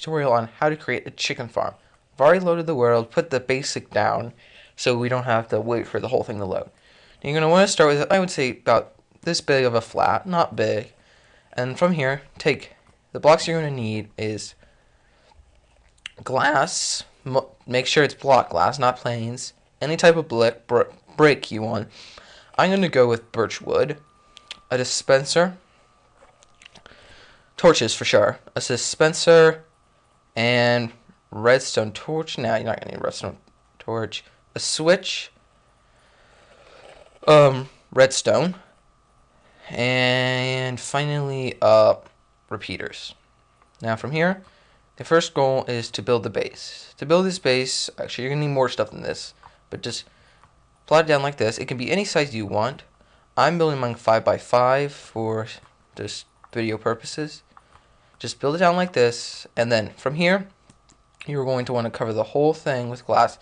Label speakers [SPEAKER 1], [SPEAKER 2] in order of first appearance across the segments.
[SPEAKER 1] tutorial on how to create a chicken farm. I've already loaded the world, put the basic down, so we don't have to wait for the whole thing to load. You're going to want to start with, I would say, about this big of a flat, not big. And from here, take the blocks you're going to need is glass. Make sure it's block glass, not planes. Any type of brick you want. I'm going to go with birch wood, a dispenser, torches for sure, a dispenser, and redstone torch. Now you're not going to need a redstone torch. A switch, redstone, and finally repeaters. Now from here, the first goal is to build the base. To build this base, actually you're going to need more stuff than this, but just plot it down like this. It can be any size you want. I'm building mine 5x5 for just video purposes. Just build it down like this, and then from here, you're going to want to cover the whole thing with glass,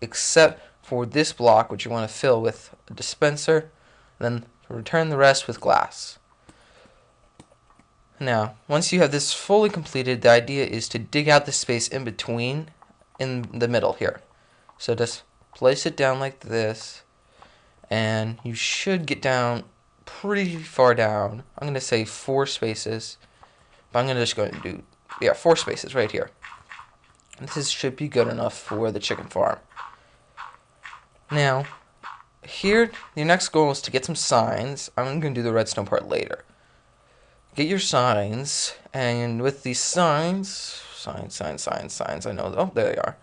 [SPEAKER 1] except for this block, which you want to fill with a dispenser, and then return the rest with glass. Now, once you have this fully completed, the idea is to dig out the space in between, in the middle here. So just place it down like this, and you should get down pretty far down. I'm going to say 4 spaces, but I'm just going to do, 4 spaces right here. This should be good enough for the chicken farm. Now, here, your next goal is to get some signs. I'm going to do the redstone part later. Get your signs, and with these signs, I know, oh, there they are.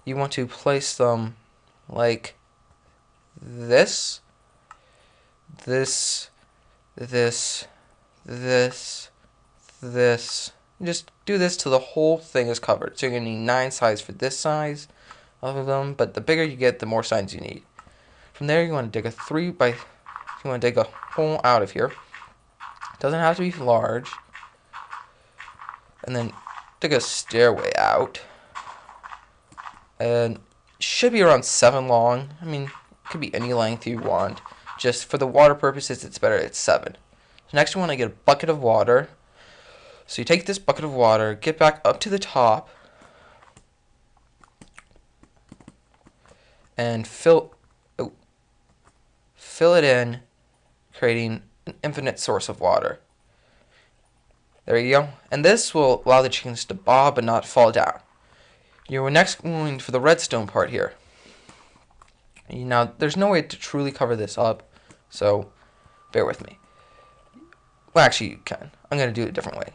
[SPEAKER 1] You want to place them like this, this. Just do this till the whole thing is covered. So you're going to need 9 sides for this size of them, but the bigger you get, the more signs you need. From there, you want to dig a you want to dig a hole out of here. It doesn't have to be large. And then dig a stairway out. And it should be around 7 long. I mean, it could be any length you want. Just for the water purposes, it's better it's 7. So next you want to get a bucket of water. So you take this bucket of water, get back up to the top, and fill it in, creating an infinite source of water. There you go. And this will allow the chickens to bob but not fall down. You're next going for the redstone part here. Now, there's no way to truly cover this up, so bear with me. Well, actually, you can. I'm going to do it a different way.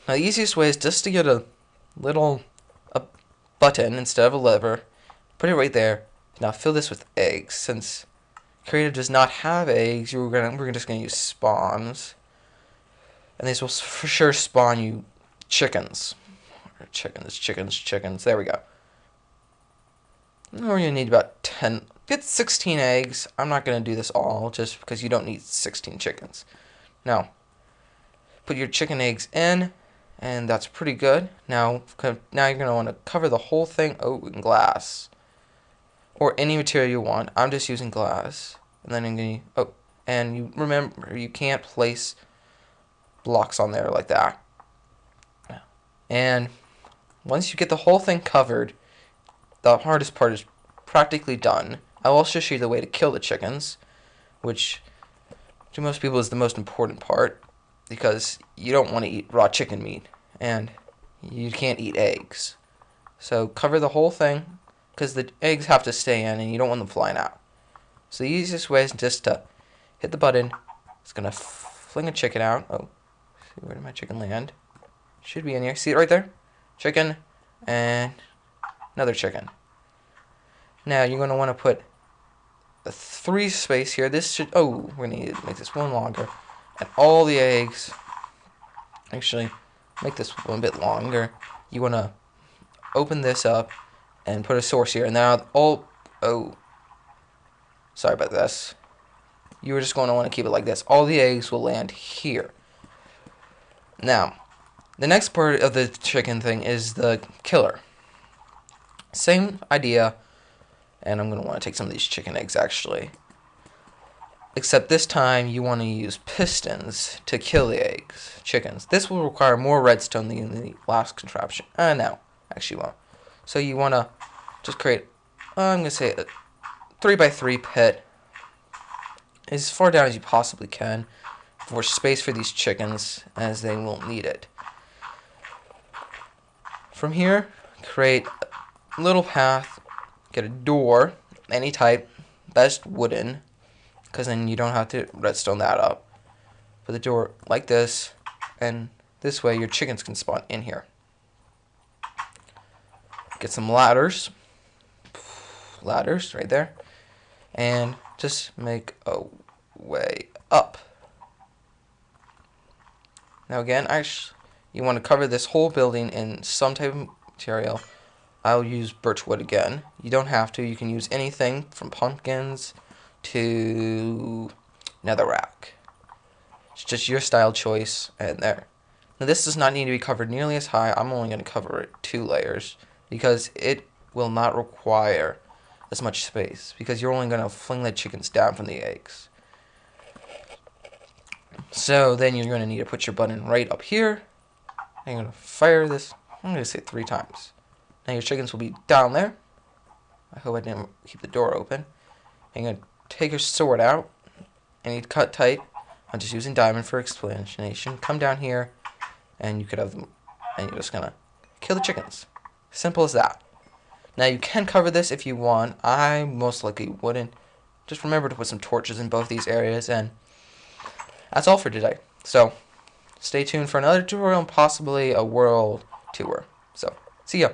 [SPEAKER 1] Now, the easiest way is just to get a button instead of a lever. Put it right there. Now, fill this with eggs. Since Creative does not have eggs, we're just going to use spawns. And these will for sure spawn you chickens. Chickens. There we go. We're going to need about 10. Get 16 eggs. I'm not going to do this all just because you don't need 16 chickens. Now, put your chicken eggs in, and that's pretty good. Now you're going to want to cover the whole thing in glass. Or any material you want. I'm just using glass. And then I'm going to, and you remember, you can't place blocks on there like that. And once you get the whole thing covered, the hardest part is practically done. I'll also show you the way to kill the chickens, which to most people is the most important part, because you don't want to eat raw chicken meat, and you can't eat eggs. So cover the whole thing, because the eggs have to stay in, and you don't want them flying out. So the easiest way is just to hit the button. It's going to fling a chicken out. Oh, see, where did my chicken land? Should be in here. See it right there? Chicken, and another chicken. Now you're going to want to put a 3 space here. This should, we're going to need to make this one longer. And all the eggs, actually, make this one bit longer. You want to open this up and put a source here. And now sorry about this. You're just going to want to keep it like this. All the eggs will land here. Now, the next part of the chicken thing is the killer. Same idea. And I'm going to want to take some of these chicken eggs, actually. Except this time you want to use pistons to kill the chickens. This will require more redstone than the last contraption. No, actually won't. So you want to just create, I'm going to say a 3x3 pit as far down as you possibly can for space for these chickens, as they won't need it. From here, create a little path, get a door, any type, best wooden, because then you don't have to redstone that up. Put the door like this, and this way your chickens can spawn in here. Get some ladders right there, and just make a way up. Now again, you want to cover this whole building in some type of material. I'll use birch wood again. You don't have to. You can use anything from pumpkins to netherrack. It's just your style choice, and there. Now this does not need to be covered nearly as high. I'm only going to cover it 2 layers because it will not require as much space because you're only going to fling the chickens down from the eggs. So then you're going to need to put your button right up here. And you're going to fire this, I'm going to say 3 times. Now your chickens will be down there. I hope I didn't keep the door open. And you're going to take your sword out. And you cut tight. I'm just using diamond for explanation. Come down here. And you could have them. And you're just going to kill the chickens. Simple as that. Now you can cover this if you want. I most likely wouldn't. Just remember to put some torches in both these areas. And that's all for today. So stay tuned for another tutorial and possibly a world tour. So see ya.